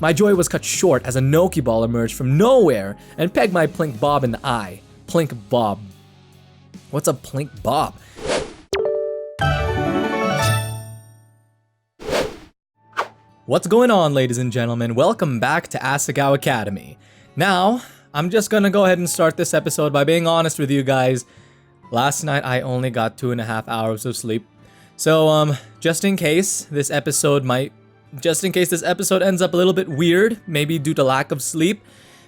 My joy was cut short as a Noki ball emerged from nowhere and pegged my Plink Bob in the eye. Plink Bob. What's a Plink Bob? What's going on, ladies and gentlemen? Welcome back to Asagao Academy. Now, I'm just gonna go ahead and start this episode by being honest with you guys. Last night, I only got 2.5 hours of sleep. So, just in case this episode ends up a little bit weird, maybe due to lack of sleep,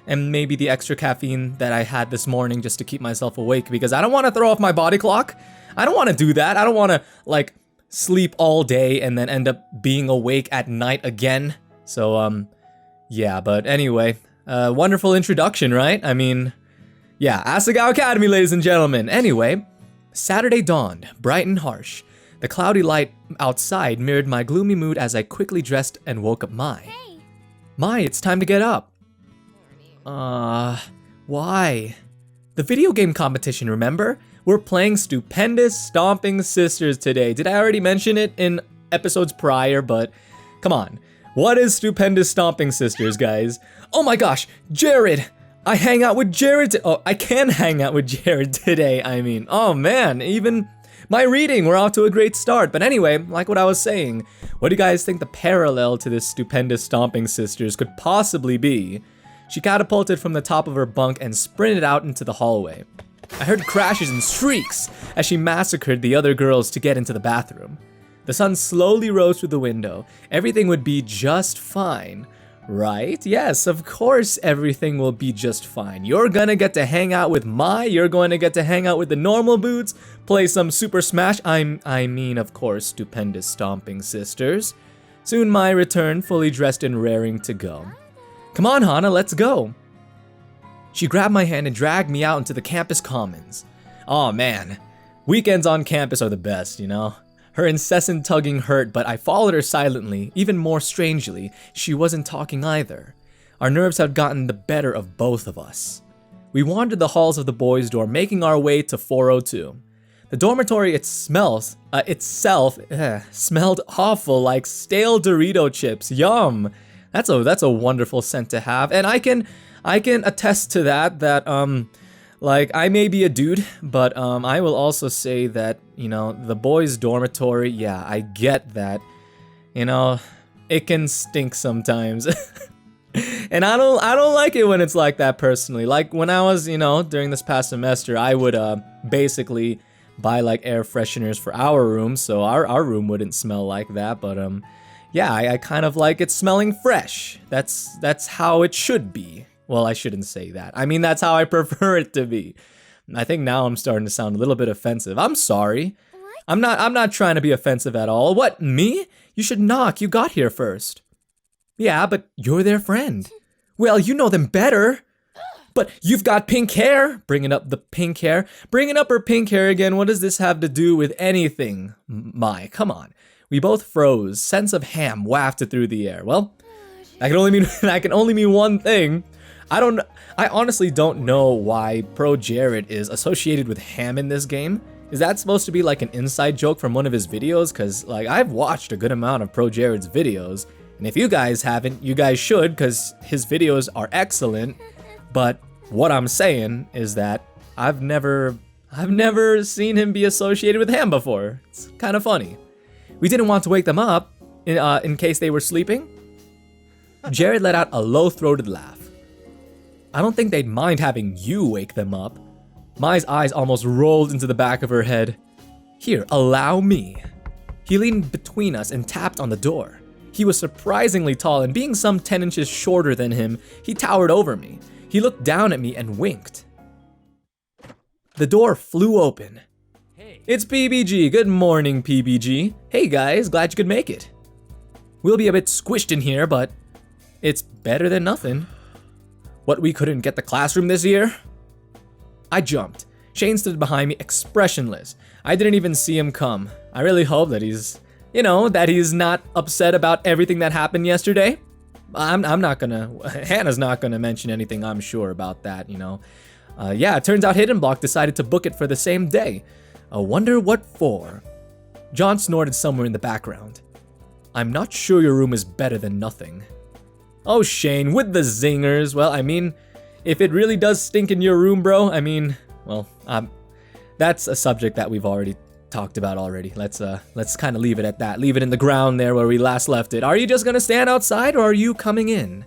and maybe the extra caffeine that I had this morning just to keep myself awake, because I don't want to throw off my body clock. I don't want to do that. I don't want to, like, sleep all day and then end up being awake at night again. So, yeah, but anyway, wonderful introduction, right? I mean, yeah, Asagao Academy, ladies and gentlemen. Anyway, Saturday dawned, bright and harsh. The cloudy light outside mirrored my gloomy mood as I quickly dressed and woke up Mai. Hey. Mai, it's time to get up. Why? The video game competition, remember? We're playing Stupendous Stomping Sisters today. Did I already mention it in episodes prior? But come on. What is Stupendous Stomping Sisters, guys? Oh my gosh, Jared! I hang out with Jared. I can hang out with Jared today, I mean. Oh man, even my reading, we're off to a great start. But anyway, like what I was saying, what do you guys think the parallel to this Stupendous Stomping Sisters could possibly be? She catapulted from the top of her bunk and sprinted out into the hallway. I heard crashes and shrieks as she massacred the other girls to get into the bathroom. The sun slowly rose through the window. Everything would be just fine. Right? Yes, of course everything will be just fine. You're gonna get to hang out with Mai, you're going to get to hang out with the normal boots, play some Super Smash, I mean, of course, Stupendous Stomping Sisters. Soon Mai returned, fully dressed and raring to go. Come on, Hana, let's go. She grabbed my hand and dragged me out into the campus commons. Aw man, weekends on campus are the best, you know? Her incessant tugging hurt, but I followed her silently. Even more strangely, she wasn't talking either. Our nerves had gotten the better of both of us. We wandered the halls of the boys' dorm, making our way to 402. The dormitory smelled awful, like stale Dorito chips. Yum! That's a wonderful scent to have, and I can attest to that, like, I may be a dude, but, I will also say that, you know, the boys' dormitory, yeah, I get that, you know, it can stink sometimes. And I don't like it when it's like that personally. Like, when I was, you know, during this past semester, I would, basically buy, like, air fresheners for our room, so our room wouldn't smell like that, but, yeah, I kind of like it smelling fresh. That's how it should be. Well, I shouldn't say that. I mean, that's how I prefer it to be. I think now I'm starting to sound a little bit offensive. I'm sorry. What? I'm not trying to be offensive at all. What, me? You should knock. You got here first. Yeah, but you're their friend. Well, you know them better. But you've got pink hair. Bringing up the pink hair. Bringing up her pink hair again. What does this have to do with anything? Mai, come on. We both froze. Sense of ham wafted through the air. Well, that can only mean one thing. I honestly don't know why Pro Jared is associated with ham in this game. Is that supposed to be like an inside joke from one of his videos? Cause like I've watched a good amount of Pro Jared's videos, and if you guys haven't, you guys should, cause his videos are excellent. But what I'm saying is that I've never seen him be associated with ham before. It's kind of funny. We didn't want to wake them up in case they were sleeping. Jared let out a low-throated laugh. I don't think they'd mind having you wake them up. Mai's eyes almost rolled into the back of her head. Here, allow me. He leaned between us and tapped on the door. He was surprisingly tall, and being some 10 inches shorter than him, he towered over me. He looked down at me and winked. The door flew open. Hey. It's PBG. Good morning, PBG. Hey guys, glad you could make it. We'll be a bit squished in here, but it's better than nothing. What, we couldn't get the classroom this year? I jumped. Shane stood behind me, expressionless. I didn't even see him come. I really hope that he's not upset about everything that happened yesterday. I'm not gonna, Hannah's not gonna mention anything, I'm sure about that, you know. Yeah, it turns out Hidden Block decided to book it for the same day. I wonder what for. John snorted somewhere in the background. I'm not sure your room is better than nothing. Oh, Shane, with the zingers. Well, I mean, if it really does stink in your room, bro, I mean, well, that's a subject that we've already talked about already. Let's kind of leave it at that. Leave it in the ground there where we last left it. Are you just gonna stand outside or are you coming in?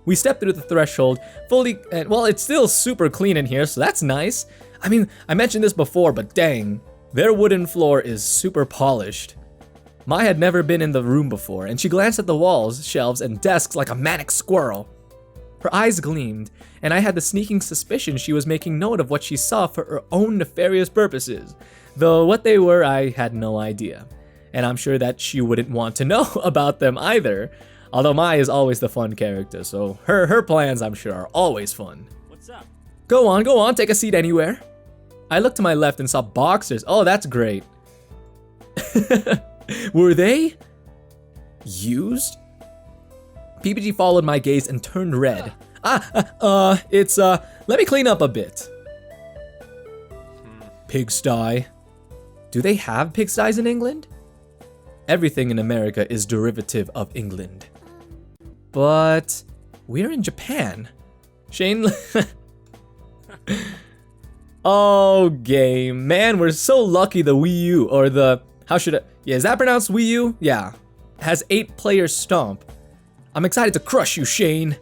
We stepped through the threshold, fully, well, it's still super clean in here, so that's nice. I mean, I mentioned this before, but dang, their wooden floor is super polished. Mai had never been in the room before, and she glanced at the walls, shelves, and desks like a manic squirrel. Her eyes gleamed, and I had the sneaking suspicion she was making note of what she saw for her own nefarious purposes, though what they were, I had no idea. And I'm sure that she wouldn't want to know about them either, although Mai is always the fun character, so her plans, I'm sure, are always fun. What's up? Go on, take a seat anywhere. I looked to my left and saw boxers. Oh, that's great. Were they used? PPG followed my gaze and turned red. Let me clean up a bit. Pigsty. Do they have pigsties in England? Everything in America is derivative of England. But we're in Japan. Shane. Oh, game. Man, we're so lucky the Wii U, or the, yeah, is that pronounced Wii U? Yeah. Has 8-player Stomp. I'm excited to crush you, Shane.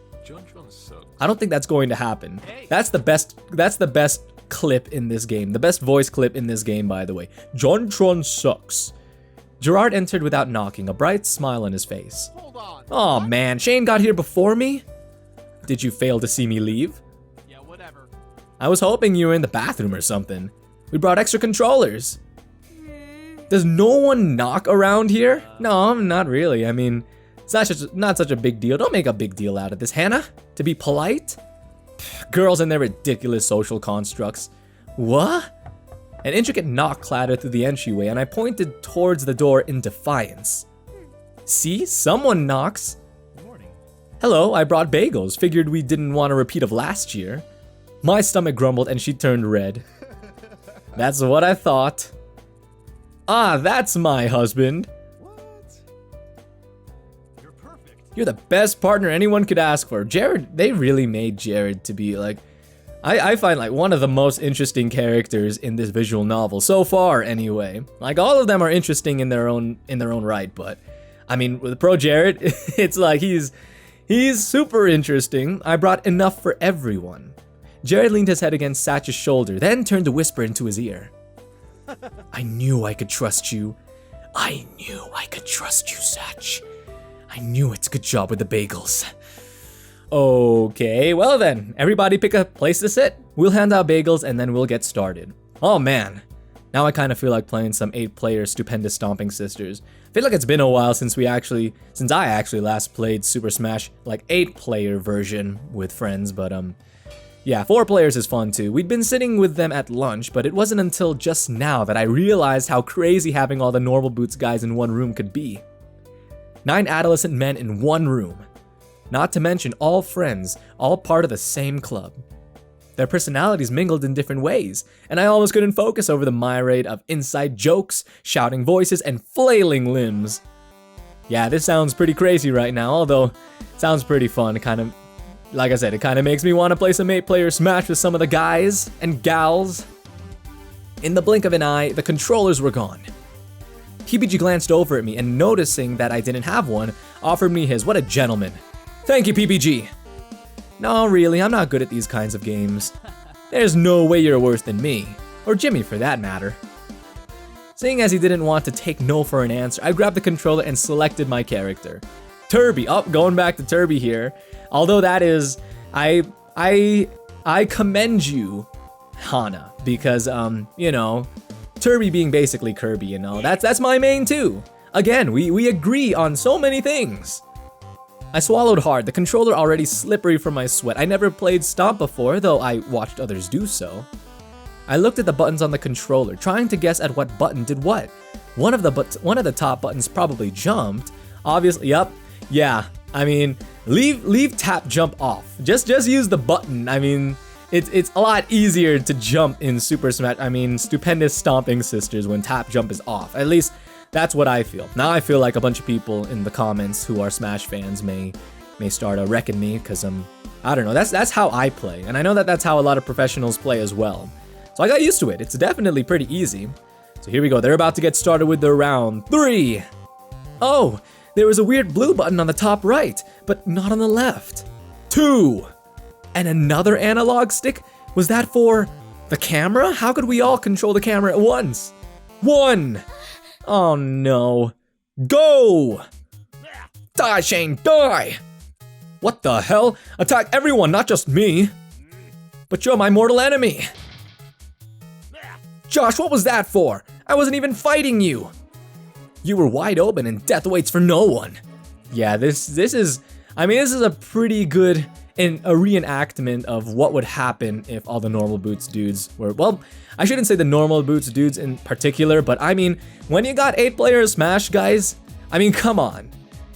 I don't think that's going to happen. That's the best clip in this game. The best voice clip in this game, by the way. JonTron sucks. Gerard entered without knocking, a bright smile on his face. Hold on. Oh man, Shane got here before me? Did you fail to see me leave? Yeah, whatever. I was hoping you were in the bathroom or something. We brought extra controllers. Does no one knock around here? No, not really. I mean, it's not such a big deal. Don't make a big deal out of this, Hannah. To be polite? Girls and their ridiculous social constructs. What? An intricate knock clattered through the entryway, and I pointed towards the door in defiance. See? Someone knocks. Good morning. Hello, I brought bagels. Figured we didn't want a repeat of last year. My stomach grumbled and she turned red. That's what I thought. Ah, that's my husband. What? You're perfect. You're the best partner anyone could ask for. Jared, they really made Jared to be like, I find like one of the most interesting characters in this visual novel so far anyway. Like all of them are interesting in their own right, but I mean with Pro Jared, it's like he's super interesting. I brought enough for everyone. Jared leaned his head against Satch's shoulder, then turned to whisper into his ear. I knew I could trust you. I knew I could trust you, Satch. I knew it. Good job with the bagels. Okay, well then, everybody pick a place to sit. We'll hand out bagels and then we'll get started. Oh man, now I kind of feel like playing some 8-player Stupendous Stomping Sisters. I feel like it's been a while since I actually last played Super Smash, like 8-player version with friends, but yeah, 4 players is fun too. We'd been sitting with them at lunch, but it wasn't until just now that I realized how crazy having all the normal boots guys in one room could be. 9 adolescent men in one room. Not to mention all friends, all part of the same club. Their personalities mingled in different ways, and I almost couldn't focus over the myriad of inside jokes, shouting voices, and flailing limbs. Yeah, this sounds pretty crazy right now, although it sounds pretty fun. Like I said, it kind of makes me want to play some 8-player Smash with some of the guys and gals. In the blink of an eye, the controllers were gone. PPG glanced over at me and noticing that I didn't have one, offered me his. What a gentleman. Thank you, PPG. No, really, I'm not good at these kinds of games. There's no way you're worse than me. Or Jimmy, for that matter. Seeing as he didn't want to take no for an answer, I grabbed the controller and selected my character. Turby. Oh, going back to Turby here. Although that is, I commend you, Hana, because, you know, Turby being basically Kirby, you know, that's my main too. Again, we agree on so many things. I swallowed hard, the controller already slippery from my sweat. I never played Stomp before, though I watched others do so. I looked at the buttons on the controller, trying to guess at what button did what. One of the top buttons probably jumped. Obviously, yep, yeah. I mean, leave tap jump off. Just use the button. I mean, it's a lot easier to jump in Super Smash. I mean, Stupendous Stomping Sisters when tap jump is off. At least that's what I feel. Now I feel like a bunch of people in the comments who are Smash fans may may start wrecking me because I don't know. That's how I play, and I know that that's how a lot of professionals play as well. So I got used to it. It's definitely pretty easy. So here we go. They're about to get started with their round 3. Oh, there was a weird blue button on the top right, but not on the left. 2. And another analog stick? Was that for the camera? How could we all control the camera at once? 1. Oh no. Go! Die, Shane, die! What the hell? Attack everyone, not just me. But you're my mortal enemy. Josh, what was that for? I wasn't even fighting you. You were wide open and death waits for no one. Yeah, this is a pretty good a reenactment of what would happen if all the normal boots dudes were, well, I shouldn't say the normal boots dudes in particular, but I mean, when you got 8-player Smash, guys, I mean, come on.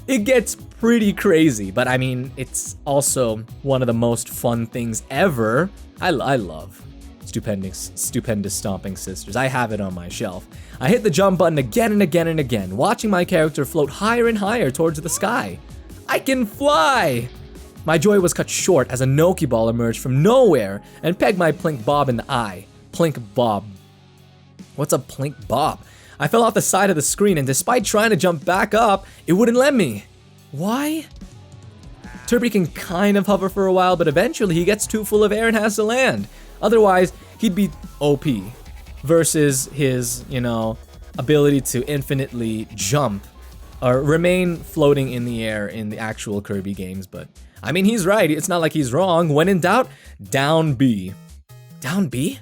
It gets pretty crazy, but I mean, it's also one of the most fun things ever. I love stupendous Stomping Sisters. I have it on my shelf. I hit the jump button again and again and again, watching my character float higher and higher towards the sky. I can fly! My joy was cut short as a Noki ball emerged from nowhere and pegged my Plink Bob in the eye. Plink Bob. What's a Plink Bob? I fell off the side of the screen, and despite trying to jump back up, it wouldn't let me. Why? Turby can kind of hover for a while, but eventually he gets too full of air and has to land. Otherwise, he'd be OP versus his, ability to infinitely jump or remain floating in the air in the actual Kirby games. But I mean, he's right. It's not like he's wrong. When in doubt, down B. Down B?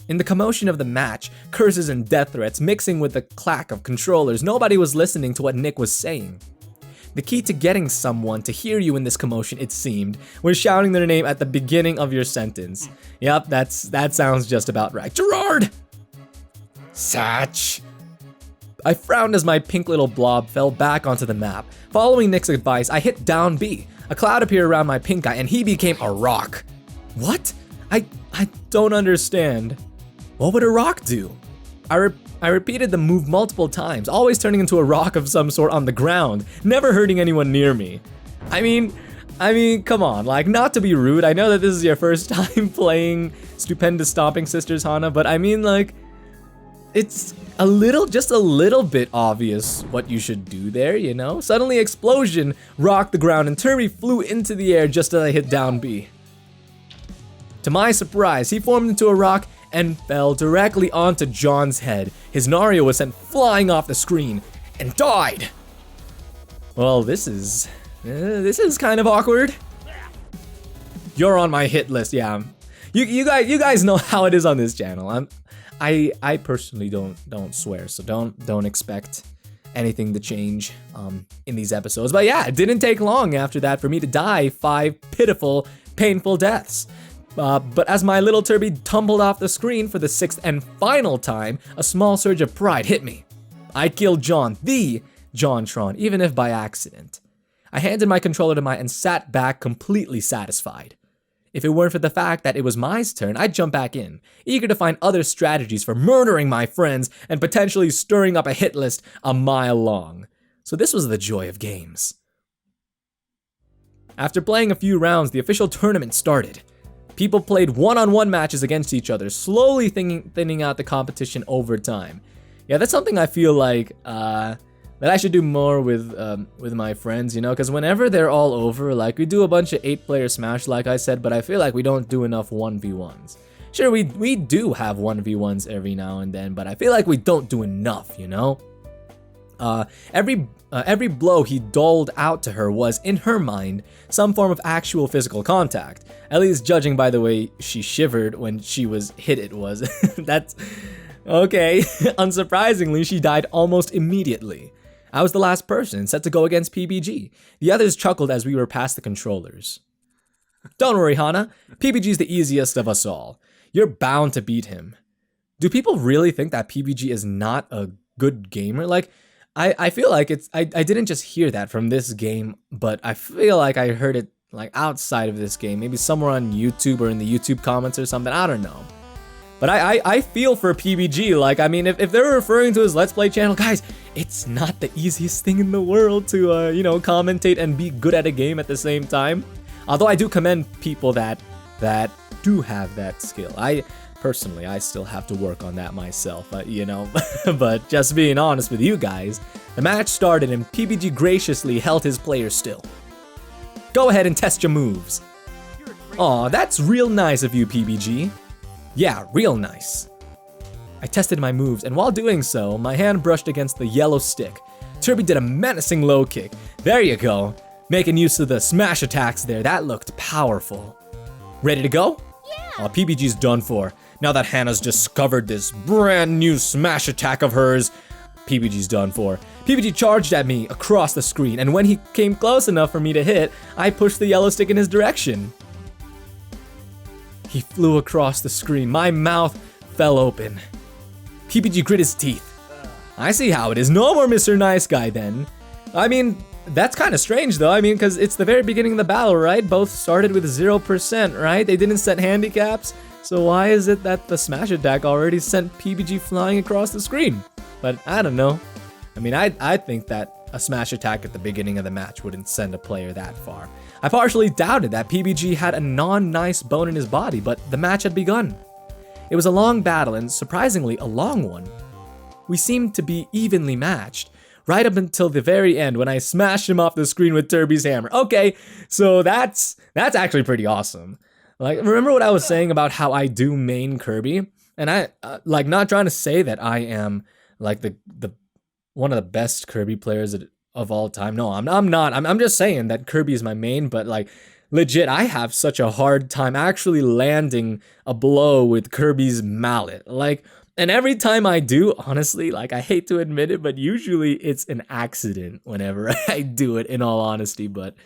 In the commotion of the match, curses and death threats mixing with the clack of controllers, nobody was listening to what Nick was saying. The key to getting someone to hear you in this commotion, it seemed, was shouting their name at the beginning of your sentence. Yep, that sounds just about right. Gerard! Satch! I frowned as my pink little blob fell back onto the map. Following Nick's advice, I hit down B. A cloud appeared around my pink eye and he became a rock. What? I don't understand. What would a rock do? I repeated the move multiple times, always turning into a rock of some sort on the ground, never hurting anyone near me. I mean, come on, like, not to be rude, I know that this is your first time playing Stupendous Stomping Sisters, Hana, but I mean, like, it's just a little bit obvious what you should do there, Suddenly, explosion rocked the ground and Turby flew into the air just as I hit down B. To my surprise, he formed into a rock and fell directly onto John's head. His Nario was sent flying off the screen and died. Well, this is kind of awkward. You're on my hit list, yeah. You guys know how it is on this channel. I personally don't swear, so don't expect anything to change in these episodes. But yeah, it didn't take long after that for me to die 5 pitiful, painful deaths. But as my little Turby tumbled off the screen for the 6th and final time, a small surge of pride hit me. I killed John, the JonTron, even if by accident. I handed my controller to Mai and sat back completely satisfied. If it weren't for the fact that it was Mai's turn, I'd jump back in, eager to find other strategies for murdering my friends and potentially stirring up a hit list a mile long. So this was the joy of games. After playing a few rounds, the official tournament started. People played one-on-one matches against each other, slowly thinning out the competition over time. Yeah, that's something I feel like that I should do more with my friends, because whenever they're all over, like, we do a bunch of 8-player Smash, like I said, but I feel like we don't do enough 1v1s. Sure, we do have 1v1s every now and then, but I feel like we don't do enough, Every blow he doled out to her was, in her mind, some form of actual physical contact. At least judging by the way she shivered when she was hit it was. That's... okay. Unsurprisingly, she died almost immediately. I was the last person set to go against PBG. The others chuckled as we were past the controllers. Don't worry, Hana. PBG's the easiest of us all. You're bound to beat him. Do people really think that PBG is not a good gamer? Like, I feel like I didn't just hear that from this game, but I feel like I heard it like outside of this game, maybe somewhere on YouTube or in the YouTube comments or something, I don't know. But I feel for PBG. Like, I mean, if they're referring to his Let's Play channel, guys, it's not the easiest thing in the world to, you know, commentate and be good at a game at the same time. Although I do commend people that do have that skill. Personally, I still have to work on that myself, you know. But just being honest with you guys, the match started and PBG graciously held his player still. Go ahead and test your moves. Aw, that's real nice of you, PBG. Yeah, real nice. I tested my moves, and while doing so, my hand brushed against the yellow stick. Turby did a menacing low kick. There you go. Making use of the smash attacks there. That looked powerful. Ready to go? Yeah. Oh, PBG's done for. Now that Hana's discovered this brand new smash attack of hers, PBG's done for. PBG charged at me across the screen, and when he came close enough for me to hit, I pushed the yellow stick in his direction. He flew across the screen. My mouth fell open. PBG grit his teeth. I see how it is. No more Mr. Nice Guy then. I mean, that's kind of strange though. I mean, because it's the very beginning of the battle, right? Both started with 0%, right? They didn't set handicaps. So why is it that the smash attack already sent PBG flying across the screen? But I don't know. I mean, I think that a smash attack at the beginning of the match wouldn't send a player that far. I partially doubted that PBG had a non-nice bone in his body, but the match had begun. It was a long battle, and surprisingly a long one. We seemed to be evenly matched, right up until the very end when I smashed him off the screen with Turby's hammer. Okay, so that's actually pretty awesome. Like, remember what I was saying about how I do main Kirby? And I, like, not trying to say that I am, like, the one of the best Kirby players of all time. No, I'm not. I'm just saying that Kirby is my main, but, like, legit, I have such a hard time actually landing a blow with Kirby's mallet. Like, and every time I do, honestly, like, I hate to admit it, but usually it's an accident whenever I do it, in all honesty, but...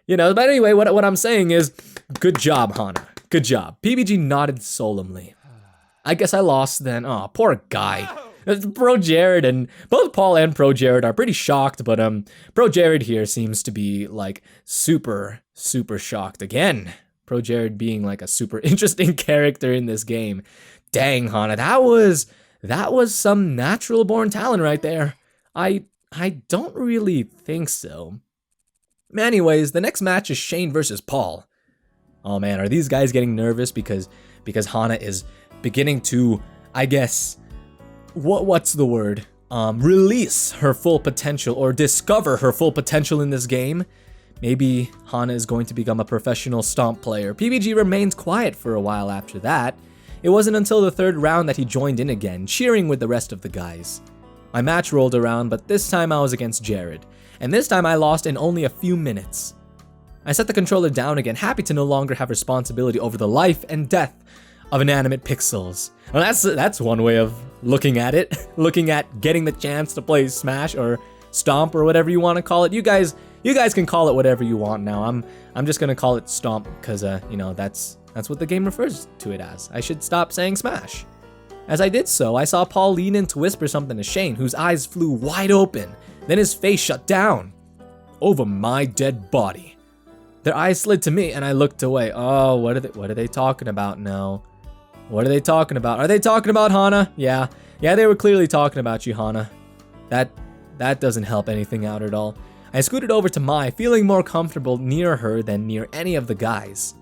You know, but anyway, what I'm saying is, good job, Hana. Good job. PBG nodded solemnly. I guess I lost then. Aw, poor guy. Pro Jared and both Paul and Pro Jared are pretty shocked, but Pro Jared here seems to be like super shocked again. Pro Jared being like a super interesting character in this game. Dang, Hana, that was some natural born talent right there. I don't really think so. Anyways, the next match is Shane versus Paul. Oh man, are these guys getting nervous because Hana is beginning to, I guess, what's the word? Release her full potential or discover her full potential in this game? Maybe Hana is going to become a professional Stomp player. PBG remains quiet for a while after that. It wasn't until the third round that he joined in again, cheering with the rest of the guys. My match rolled around, but this time I was against Jared. And this time I lost in only a few minutes. I set the controller down again, happy to no longer have responsibility over the life and death of inanimate pixels. Well, that's one way of looking at it. Looking at getting the chance to play Smash or Stomp or whatever you want to call it. You guys can call it whatever you want now. I'm just gonna call it Stomp because you know, that's what the game refers to it as. I should stop saying Smash. As I did so, I saw Paul lean in to whisper something to Shane, whose eyes flew wide open. Then his face shut down. Over my dead body. Their eyes slid to me and I looked away. Oh, what are they talking about now? What are they talking about? Are they talking about Hana? Yeah, they were clearly talking about you, Hana. That doesn't help anything out at all. I scooted over to Mai, feeling more comfortable near her than near any of the guys.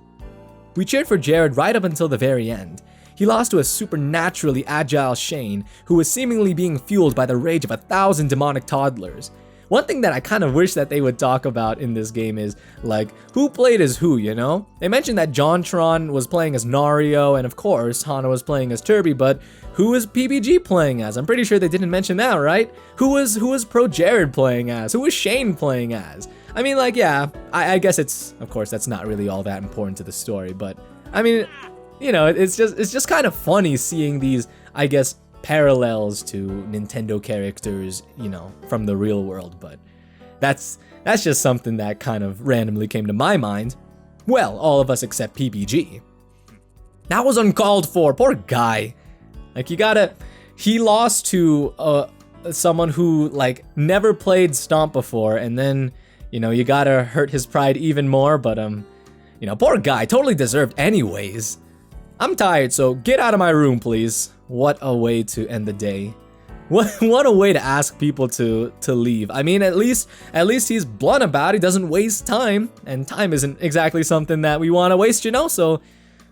We cheered for Jared right up until the very end. He lost to a supernaturally agile Shane, who was seemingly being fueled by the rage of 1,000 demonic toddlers. One thing that I kind of wish that they would talk about in this game is, like, who played as who, you know? They mentioned that JonTron was playing as Nario, and of course, Hana was playing as Turby, but who was PBG playing as? I'm pretty sure they didn't mention that, right? Who was Pro Jared playing as? Who was Shane playing as? I mean, like, yeah, I guess it's, of course, that's not really all that important to the story, but, I mean, you know, it's just kind of funny seeing these, I guess, parallels to Nintendo characters, you know, from the real world, but that's just something that kind of randomly came to my mind. Well, all of us except PBG. That was uncalled for, poor guy. Like, he lost to someone who, like, never played Stomp before, and then, you know, you gotta hurt his pride even more, but, you know, poor guy, totally deserved anyways. I'm tired, so get out of my room, please. What a way to end the day. What a way to ask people to leave. I mean, at least he's blunt about it. He doesn't waste time, and time isn't exactly something that we want to waste, you know? So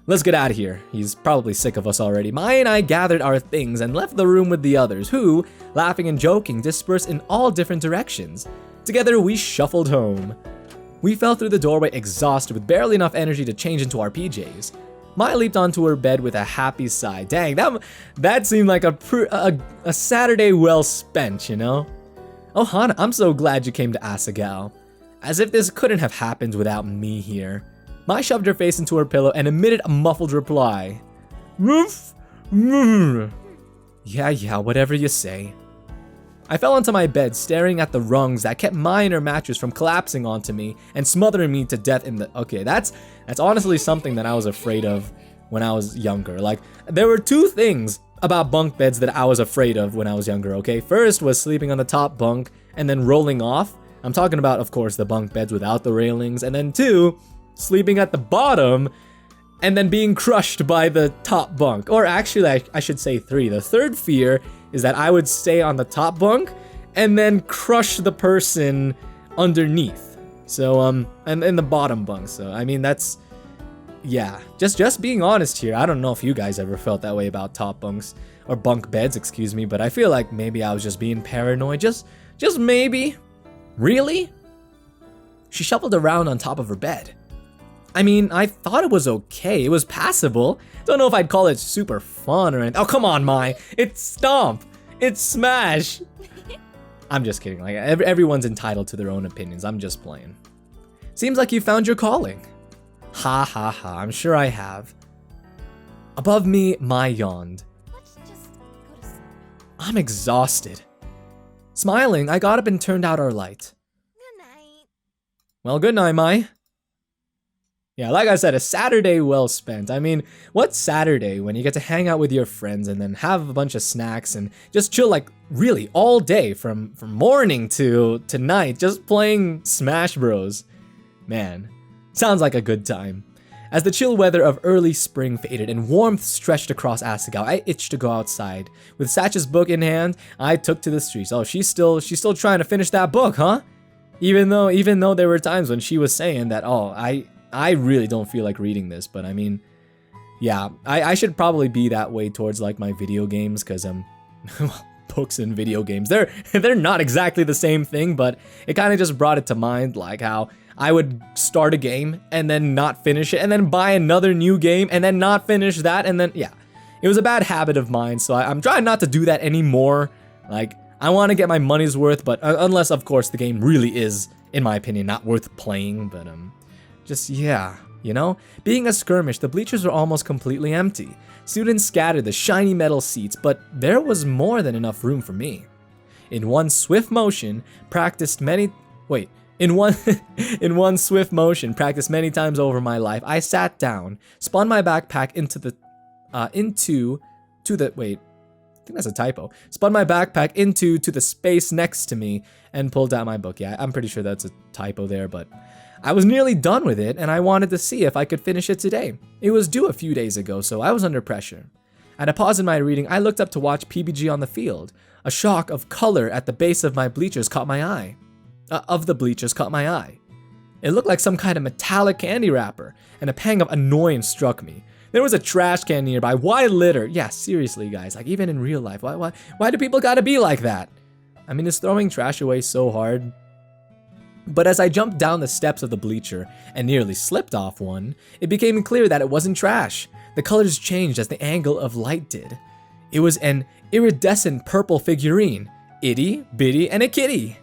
let's get out of here. He's probably sick of us already. Mai and I gathered our things and left the room with the others, who, laughing and joking, dispersed in all different directions. Together, we shuffled home. We fell through the doorway exhausted with barely enough energy to change into our PJs. Mai leaped onto her bed with a happy sigh. Dang, that seemed like a Saturday well spent, you know? Oh, Hana, I'm so glad you came to Asagao. As if this couldn't have happened without me here. Mai shoved her face into her pillow and emitted a muffled reply. Woof, woof. Yeah, whatever you say. I fell onto my bed, staring at the rungs that kept Mai and her mattress from collapsing onto me and smothering me to death in the... Okay, that's honestly something that I was afraid of when I was younger. Like, there were two things about bunk beds that I was afraid of when I was younger, okay? First was sleeping on the top bunk and then rolling off. I'm talking about, of course, the bunk beds without the railings. And then two, sleeping at the bottom and then being crushed by the top bunk. Or actually, I should say three. The third fear is that I would stay on the top bunk and then crush the person underneath. So, and in the bottom bunk. So, I mean, that's, yeah, just being honest here. I don't know if you guys ever felt that way about top bunks or bunk beds, excuse me, but I feel like maybe I was just being paranoid. Just maybe. Really? She shuffled around on top of her bed. I mean, I thought it was okay. It was passable. Don't know if I'd call it super fun or anything. Oh, come on, Mai. It's Stomp. It's Smash. I'm just kidding. Like, everyone's entitled to their own opinions. I'm just playing. Seems like you found your calling. Ha ha ha. I'm sure I have. Above me, Mai yawned. Let's just go to sleep. I'm exhausted. Smiling, I got up and turned out our light. Good night. Well, good night, Mai. Yeah, like I said, a Saturday well spent. I mean, what's Saturday when you get to hang out with your friends and then have a bunch of snacks and just chill like really all day from morning to night, just playing Smash Bros. Man, sounds like a good time. As the chill weather of early spring faded and warmth stretched across Asagao, I itched to go outside. With Satch's book in hand, I took to the streets. Oh, she's still trying to finish that book, huh? Even though there were times when she was saying that, oh, I really don't feel like reading this, but I mean, yeah, I should probably be that way towards like my video games, because books and video games, they're not exactly the same thing, but it kind of just brought it to mind, like how I would start a game and then not finish it and then buy another new game and then not finish that, and then yeah, it was a bad habit of mine, so I'm trying not to do that anymore. Like, I want to get my money's worth, but unless of course the game really is, in my opinion, not worth playing, but just, yeah, you know? Being a skirmish, the bleachers were almost completely empty. Students scattered the shiny metal seats, but there was more than enough room for me. In one swift motion, practiced many times over my life, I sat down, spun my backpack spun my backpack into the space next to me and pulled out my book. Yeah, I'm pretty sure that's a typo there, but I was nearly done with it and I wanted to see if I could finish it today. It was due a few days ago, so I was under pressure. At a pause in my reading, I looked up to watch PBG on the field. A shock of color at the base of my bleachers caught my eye. It looked like some kind of metallic candy wrapper, and a pang of annoyance struck me. There was a trash can nearby. Why litter? Yeah, seriously, guys. Like, even in real life, why do people gotta be like that? I mean, is throwing trash away so hard? But as I jumped down the steps of the bleacher and nearly slipped off one, it became clear that it wasn't trash. The colors changed as the angle of light did. It was an iridescent purple figurine. Itty, bitty, and a kitty.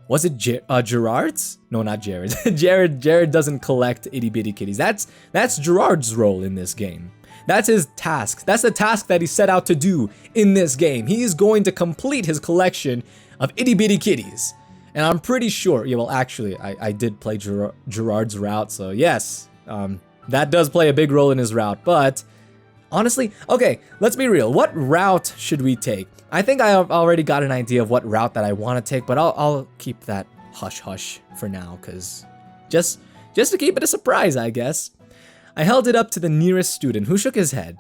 Was it Gerard's? No, not Jared's. Jared doesn't collect itty bitty kitties. That's Gerard's role in this game. That's his task. That's the task that he set out to do in this game. He is going to complete his collection of itty bitty kitties. And I'm pretty sure, yeah, well, actually, I did play Gerard's route, so yes, that does play a big role in his route, but honestly, okay, let's be real. What route should we take? I think I have already got an idea of what route that I want to take, but I'll keep that hush-hush for now, because just to keep it a surprise, I guess. I held it up to the nearest student, who shook his head.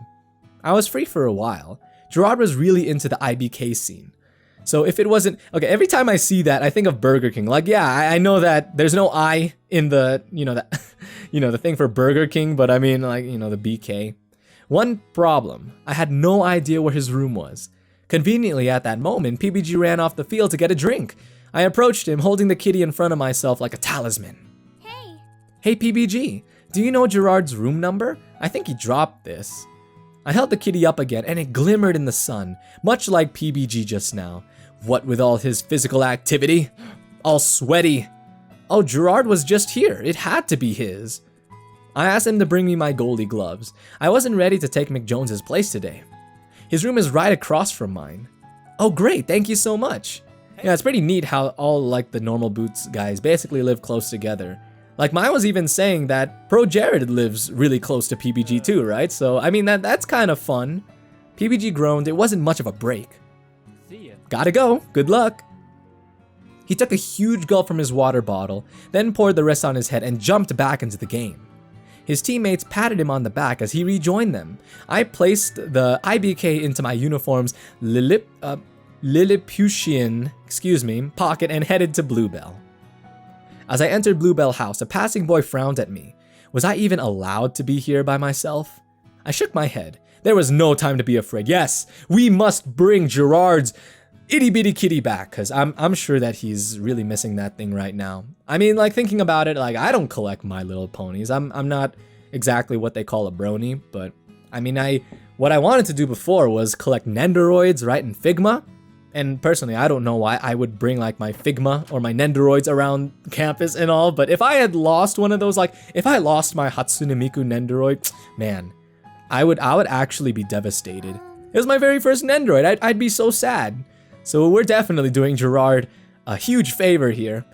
I was free for a while. Gerard was really into the IBK scene. So if it wasn't... Okay, every time I see that, I think of Burger King. Like, yeah, I know that there's no I in the, the thing for Burger King, but I mean, like, the BK. One problem, I had no idea where his room was. Conveniently at that moment, PBG ran off the field to get a drink. I approached him, holding the kitty in front of myself like a talisman. Hey. Hey PBG, do you know Gerard's room number? I think he dropped this. I held the kitty up again and it glimmered in the sun, much like PBG just now. What with all his physical activity? All sweaty. Oh, Gerard was just here. It had to be his. I asked him to bring me my Goldie gloves. I wasn't ready to take McJones's place today. His room is right across from mine. Oh great, thank you so much. Yeah, it's pretty neat how all like the normal Boots guys basically live close together. Like mine was even saying that Pro Jared lives really close to PBG too, right? So I mean that's kind of fun. PBG groaned. It wasn't much of a break. See ya. Gotta go. Good luck. He took a huge gulp from his water bottle, then poured the rest on his head and jumped back into the game. His teammates patted him on the back as he rejoined them. I placed the IBK into my uniform's Lilliputian, pocket and headed to Bluebell. As I entered Bluebell House, a passing boy frowned at me. Was I even allowed to be here by myself? I shook my head. There was no time to be afraid. Yes, we must bring Gerard's itty bitty kitty back, because I'm sure that he's really missing that thing right now. I mean, like, thinking about it, like, I don't collect My Little Ponies. I'm not exactly what they call a brony, but I mean, what I wanted to do before was collect Nendoroids, right, in Figma. And personally, I don't know why I would bring like my Figma or my Nendoroids around campus and all, but if I had lost one of those, like if I lost my Hatsune Miku Nendoroid, man, I would actually be devastated. It was my very first Nendoroid. I'd be so sad. So we're definitely doing Gerard a huge favor here.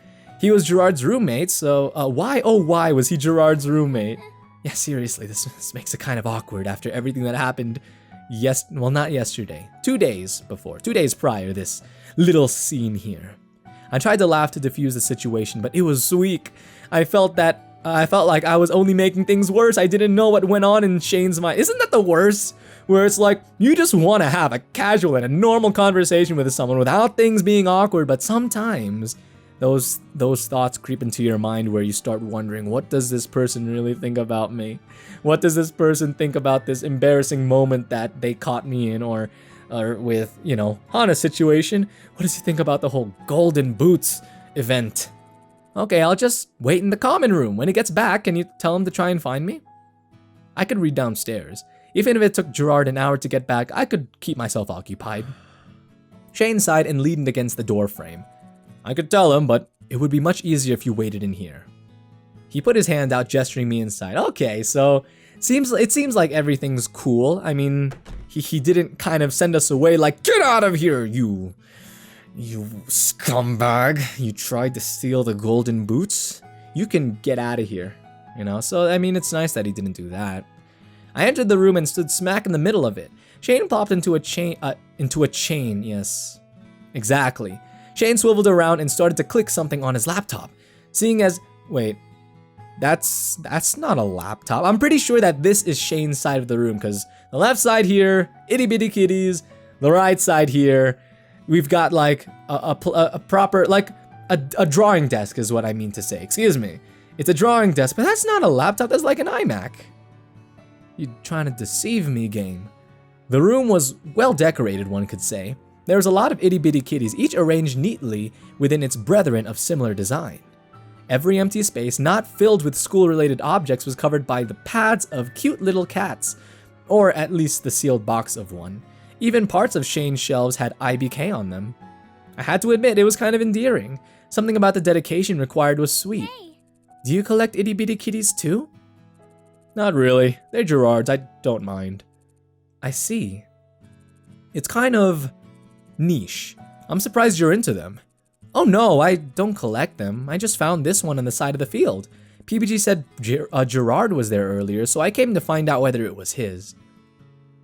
He was Gerard's roommate, so why was he Gerard's roommate? Yeah, seriously, this makes it kind of awkward after everything that happened. Well, not yesterday. 2 days before. 2 days prior, this little scene here. I tried to laugh to diffuse the situation, but it was weak. I felt like I was only making things worse. I didn't know what went on in Shane's mind. Isn't that the worst? Where it's like, you just want to have a casual and a normal conversation with someone without things being awkward, but sometimes those thoughts creep into your mind where you start wondering, what does this person really think about me? What does this person think about this embarrassing moment that they caught me in, or with, Hana's situation? What does he think about the whole Golden Boots event? Okay, I'll just wait in the common room. When he gets back, can you tell him to try and find me? I could read downstairs. Even if it took Gerard an hour to get back, I could keep myself occupied. Shane sighed and leaned against the door frame. I could tell him, but it would be much easier if you waited in here. He put his hand out, gesturing me inside. Okay, so it seems like everything's cool. I mean, he didn't kind of send us away like, get out of here, you scumbag. You tried to steal the golden boots. You can get out of here, So, I mean, it's nice that he didn't do that. I entered the room and stood smack in the middle of it. Shane plopped into a chain, yes. Exactly. Shane swiveled around and started to click something on his laptop. Wait, that's not a laptop. I'm pretty sure that this is Shane's side of the room, because the left side here, itty bitty kitties. The right side here, we've got like a proper, like a drawing desk is what I mean to say. Excuse me. It's a drawing desk, but that's not a laptop. That's like an iMac. You're trying to deceive me, game. The room was well decorated, one could say. There was a lot of itty-bitty kitties, each arranged neatly within its brethren of similar design. Every empty space not filled with school-related objects was covered by the pads of cute little cats, or at least the sealed box of one. Even parts of Shane's shelves had IBK on them. I had to admit, it was kind of endearing. Something about the dedication required was sweet. Hey. Do you collect itty-bitty kitties too? Not really. They're Gerard's. I don't mind. I see. It's kind of niche. I'm surprised you're into them. Oh no, I don't collect them. I just found this one on the side of the field. PBG said Gerard was there earlier, so I came to find out whether it was his.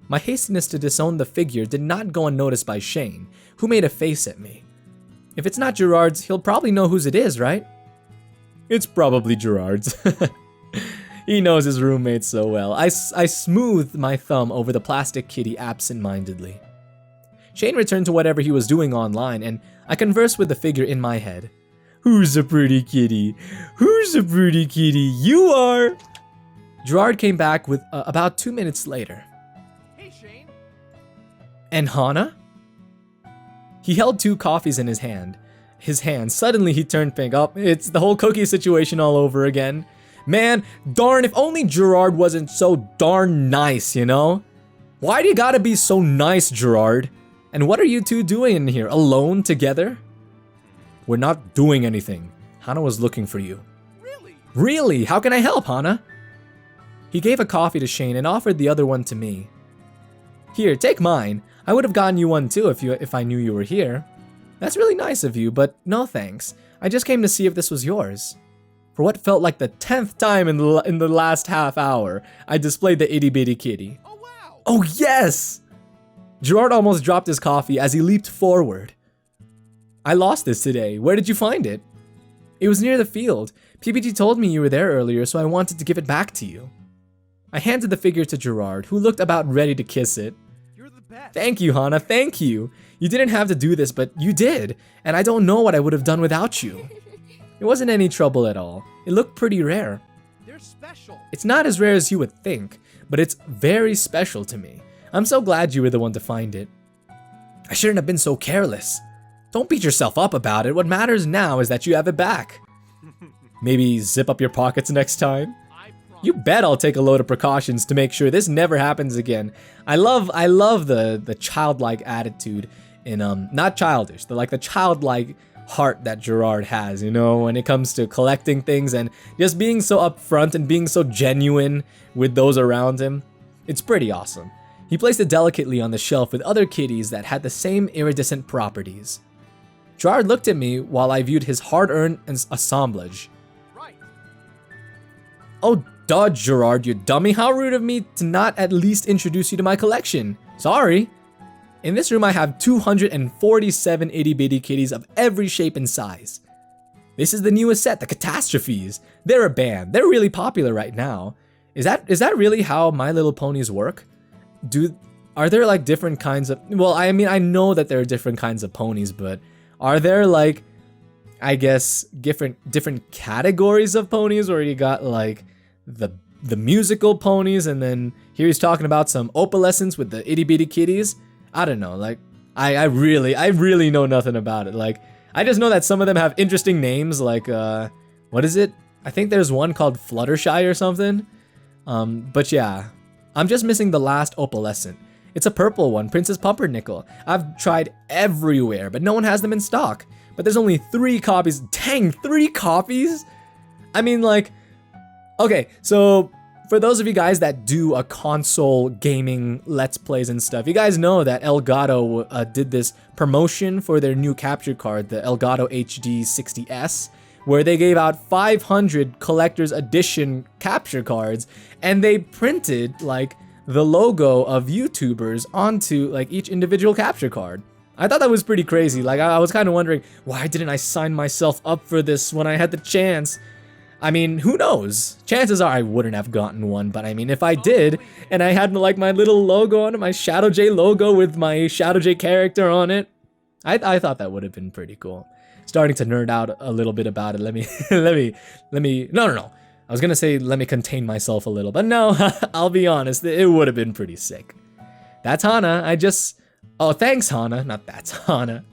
My hastiness to disown the figure did not go unnoticed by Shane, who made a face at me. If it's not Gerard's, he'll probably know whose it is, right? It's probably Gerard's. He knows his roommate so well. I smoothed my thumb over the plastic kitty absent-mindedly. Shane returned to whatever he was doing online, and I conversed with the figure in my head. Who's a pretty kitty? Who's a pretty kitty? You are! Gerard came back with about 2 minutes later. Hey, Shane. And Hana? He held 2 coffees in his hand. Suddenly he turned pink. Oh, it's the whole cookie situation all over again. Man, darn, if only Gerard wasn't so darn nice, you know? Why do you gotta be so nice, Gerard? And what are you two doing in here, alone together? We're not doing anything. Hana was looking for you. Really? Really? How can I help, Hana? He gave a coffee to Shane and offered the other one to me. Here, take mine. I would have gotten you one too if I knew you were here. That's really nice of you, but no thanks. I just came to see if this was yours. For what felt like the 10th time in the last half hour, I displayed the itty-bitty kitty. Oh, wow. Oh, yes! Gerard almost dropped his coffee as he leaped forward. I lost this today. Where did you find it? It was near the field. PPG told me you were there earlier, so I wanted to give it back to you. I handed the figure to Gerard, who looked about ready to kiss it. You're the best. Thank you, Hana, thank you. You didn't have to do this, but you did, and I don't know what I would have done without you. It wasn't any trouble at all. It looked pretty rare. They're special. It's not as rare as you would think, but it's very special to me. I'm so glad you were the one to find it. I shouldn't have been so careless. Don't beat yourself up about it. What matters now is that you have it back. Maybe zip up your pockets next time? I promise. You bet I'll take a load of precautions to make sure this never happens again. I love the childlike attitude in not childish, the childlike heart that Gerard has, you know, when it comes to collecting things and just being so upfront and being so genuine with those around him. It's pretty awesome. He placed it delicately on the shelf with other kitties that had the same iridescent properties. Gerard looked at me while I viewed his hard-earned assemblage. Right. Oh, duh, Gerard, you dummy. How rude of me to not at least introduce you to my collection. Sorry. In this room, I have 247 itty-bitty kitties of every shape and size. This is the newest set, the Catastrophes. They're a band. They're really popular right now. Is that really how My Little Ponies work? Are there like different kinds of... Well, I mean, I know that there are different kinds of ponies, but are there like, I guess, different categories of ponies where you got like the musical ponies, and then here he's talking about some opalescence with the itty-bitty kitties? I don't know, like, I really know nothing about it. Like, I just know that some of them have interesting names, like, what is it? I think there's one called Fluttershy or something. But yeah, I'm just missing the last opalescent. It's a purple one, Princess Pumpernickel. I've tried everywhere, but no one has them in stock. But there's only 3 copies. Dang, 3 copies? I mean, like, okay, so for those of you guys that do a console gaming Let's Plays and stuff, you guys know that Elgato did this promotion for their new capture card, the Elgato HD 60S, where they gave out 500 collector's edition capture cards, and they printed, like, the logo of YouTubers onto, like, each individual capture card. I thought that was pretty crazy. Like, I was kind of wondering, why didn't I sign myself up for this when I had the chance? I mean, who knows? Chances are I wouldn't have gotten one, but I mean, if I did, and I had, like, my little logo on it, my ShdwjGaming logo with my ShdwjGaming character on it, I thought that would have been pretty cool. Starting to nerd out a little bit about it. Let me, no. I was gonna say, let me contain myself a little, but no, I'll be honest, it would have been pretty sick. That's Hana. Oh, thanks, Hana. Not that's Hana.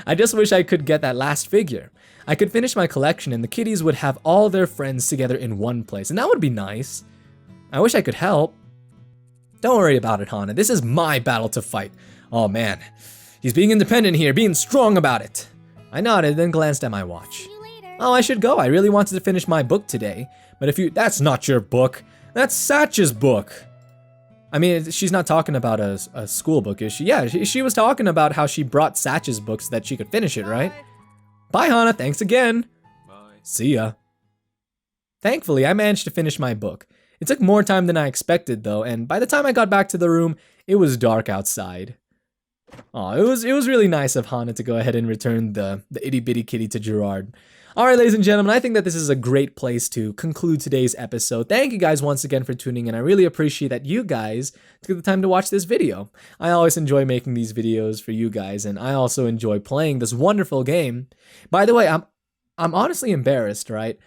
I just wish I could get that last figure. I could finish my collection and the kitties would have all their friends together in one place, and that would be nice. I wish I could help. Don't worry about it, Hana. This is my battle to fight. Oh man, he's being independent here, being strong about it. I nodded, then glanced at my watch. See you later. Oh, I should go. I really wanted to finish my book today. But that's not your book. That's Satch's book. I mean, she's not talking about a school book, is she? Yeah, she was talking about how she brought Satch's book so that she could finish it, right? Bye, Hana. Thanks again. Bye. See ya. Thankfully, I managed to finish my book. It took more time than I expected, though, and by the time I got back to the room, it was dark outside. Oh, it was really nice of Hana to go ahead and return the itty-bitty kitty to Gerard. All right, ladies and gentlemen, I think that this is a great place to conclude today's episode. Thank you guys once again for tuning in. I really appreciate that you guys took the time to watch this video. I always enjoy making these videos for you guys, and I also enjoy playing this wonderful game. By the way, I'm honestly embarrassed, right?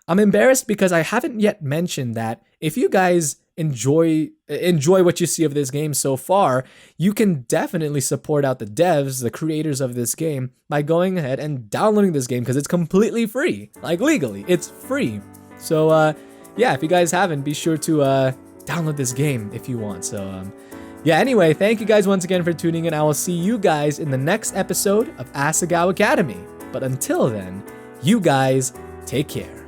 I'm embarrassed because I haven't yet mentioned that if you guys enjoy what you see of this game so far, you can definitely support out the devs, the creators of this game, by going ahead and downloading this game because it's completely free. Like, legally, it's free. So yeah, if you guys haven't, be sure to download this game if you want. So yeah, anyway, thank you guys once again for tuning in. I will see you guys in the next episode of Asagao Academy. But until then, you guys take care.